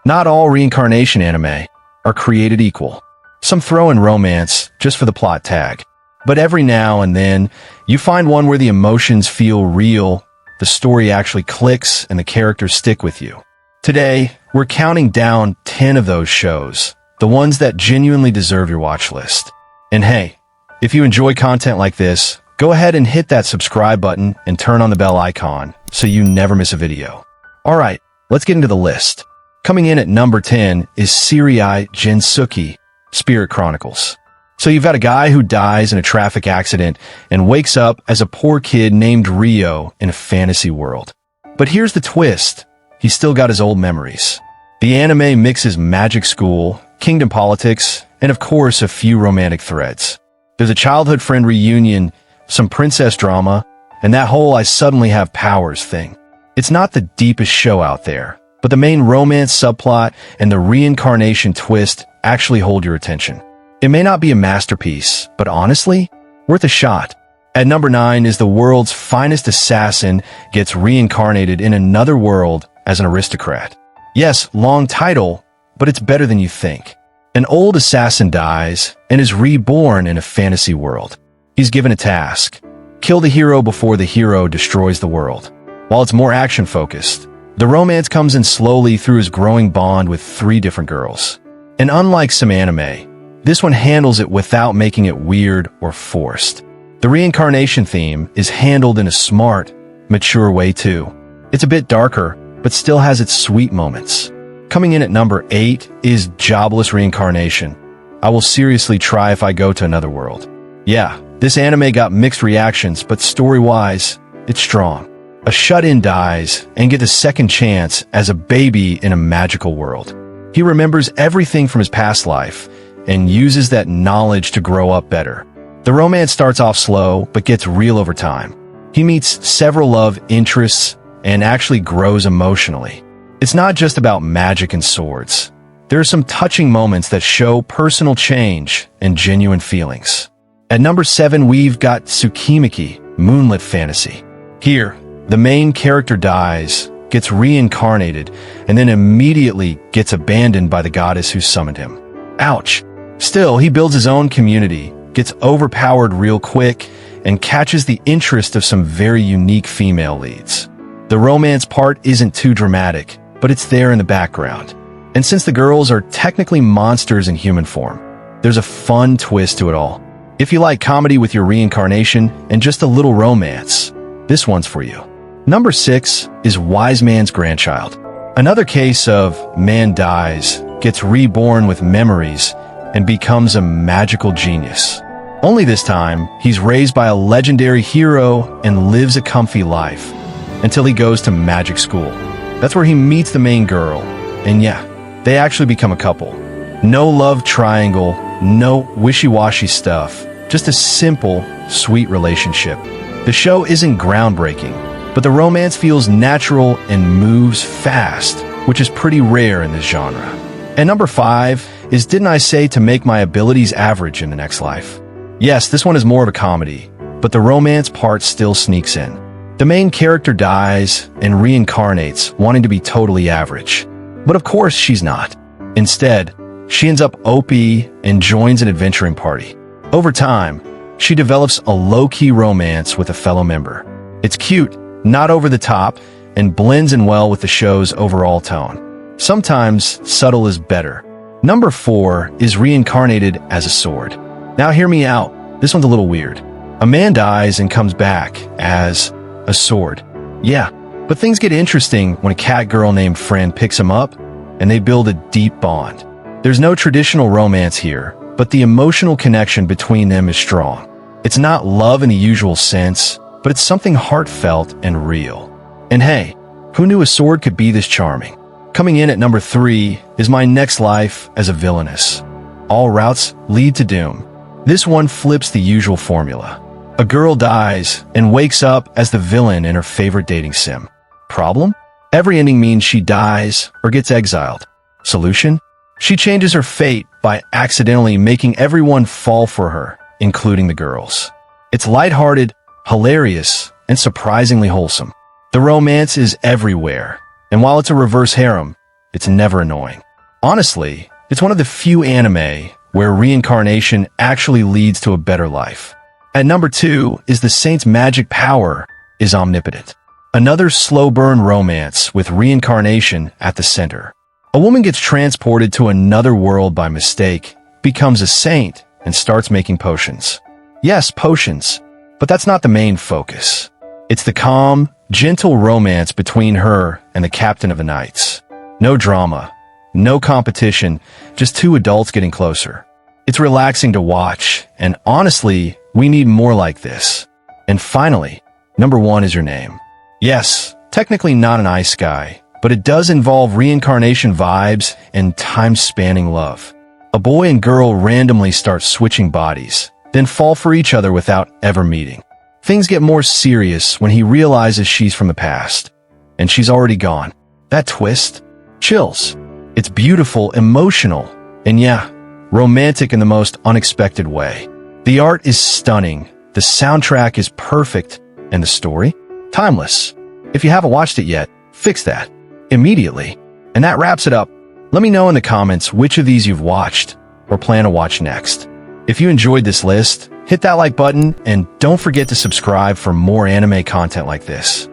Not all reincarnation anime are created equal. Some throw in romance just for the plot tag. But every now and then, you find one where the emotions feel real, the story actually clicks, and the characters stick with you. Today, we're counting down 10 of those shows, the ones that genuinely deserve your watch list. And hey, if you enjoy content like this, go ahead and hit that subscribe button and turn on the bell icon so you never miss a video. Alright, let's get into the list. Coming in at number 10 is Seirei Gensuki, Spirit Chronicles. So you've got a guy who dies in a traffic accident and wakes up as a poor kid named Ryo in a fantasy world. But here's the twist. He's still got his old memories. The anime mixes magic school, kingdom politics, and of course a few romantic threads. There's a childhood friend reunion, some princess drama, and that whole I suddenly have powers thing. It's not the deepest show out there, but the main romance subplot and the reincarnation twist actually hold your attention. It may not be a masterpiece, but honestly, worth a shot. At number 9 is the world's finest assassin gets reincarnated in another world as an aristocrat. Yes, long title, but it's better than you think. An old assassin dies and is reborn in a fantasy world. He's given a task: kill the hero before the hero destroys the world. While it's more action-focused, the romance comes in slowly through his growing bond with 3 different girls. And unlike some anime, this one handles it without making it weird or forced. The reincarnation theme is handled in a smart, mature way too. It's a bit darker, but still has its sweet moments. Coming in at number 8 is Jobless Reincarnation. I will seriously try if I go to another world. Yeah, this anime got mixed reactions, but story-wise, it's strong. A shut-in dies and gets a second chance as a baby in a magical world. He remembers everything from his past life and uses that knowledge to grow up better. The romance starts off slow, but gets real over time. He meets several love interests and actually grows emotionally. It's not just about magic and swords. There are some touching moments that show personal change and genuine feelings. At number 7, we've got Tsukimichi, Moonlit Fantasy. Here, the main character dies, gets reincarnated, and then immediately gets abandoned by the goddess who summoned him. Ouch. Still, he builds his own community, gets overpowered real quick, and catches the interest of some very unique female leads. The romance part isn't too dramatic, but it's there in the background. And since the girls are technically monsters in human form, there's a fun twist to it all. If you like comedy with your reincarnation and just a little romance, this one's for you. Number 6 is Wise Man's Grandchild. Another case of man dies, gets reborn with memories, and becomes a magical genius. Only this time, he's raised by a legendary hero and lives a comfy life until he goes to magic school. That's where he meets the main girl, and yeah, they actually become a couple. No love triangle, no wishy-washy stuff, just a simple, sweet relationship. The show isn't groundbreaking, but the romance feels natural and moves fast, which is pretty rare in this genre. And number 5 is Didn't I Say to Make My Abilities Average in the Next Life? Yes, this one is more of a comedy, but the romance part still sneaks in. The main character dies and reincarnates, wanting to be totally average. But of course she's not. Instead, she ends up OP and joins an adventuring party. Over time, she develops a low-key romance with a fellow member. It's cute, not over the top, and blends in well with the show's overall tone. Sometimes subtle is better. Number 4 is Reincarnated as a Sword. Now hear me out, this one's a little weird. A man dies and comes back as a sword. Yeah, but things get interesting when a cat girl named Friend picks him up and they build a deep bond. There's no traditional romance here, but the emotional connection between them is strong. It's not love in the usual sense, but it's something heartfelt and real. And hey, who knew a sword could be this charming? Coming in at number 3 is My Next Life as a Villainess. All routes lead to doom. This one flips the usual formula. A girl dies and wakes up as the villain in her favorite dating sim. Problem? Every ending means she dies or gets exiled. Solution? She changes her fate by accidentally making everyone fall for her, including the girls. It's lighthearted, hilarious, and surprisingly wholesome. The romance is everywhere, and while it's a reverse harem, it's never annoying. Honestly, it's one of the few anime where reincarnation actually leads to a better life. At number 2 is The Saint's magic power is omnipotent. Another slow burn romance with reincarnation at the center. A woman gets transported to another world by mistake, becomes a saint, and starts making potions. Yes, potions, but that's not the main focus. It's the calm, gentle romance between her and the captain of the knights. No drama, no competition, just two adults getting closer. It's relaxing to watch, and honestly, we need more like this. And finally, number 1 is Your Name. Yes, technically not an isekai, but it does involve reincarnation vibes and time-spanning love. A boy and girl randomly start switching bodies, then fall for each other without ever meeting. Things get more serious when he realizes she's from the past, and she's already gone. That twist? Chills. It's beautiful, emotional, and yeah, romantic in the most unexpected way. The art is stunning, the soundtrack is perfect, and the story? Timeless. If you haven't watched it yet, fix that immediately. And that wraps it up. Let me know in the comments which of these you've watched or plan to watch next. If you enjoyed this list, hit that like button and don't forget to subscribe for more anime content like this.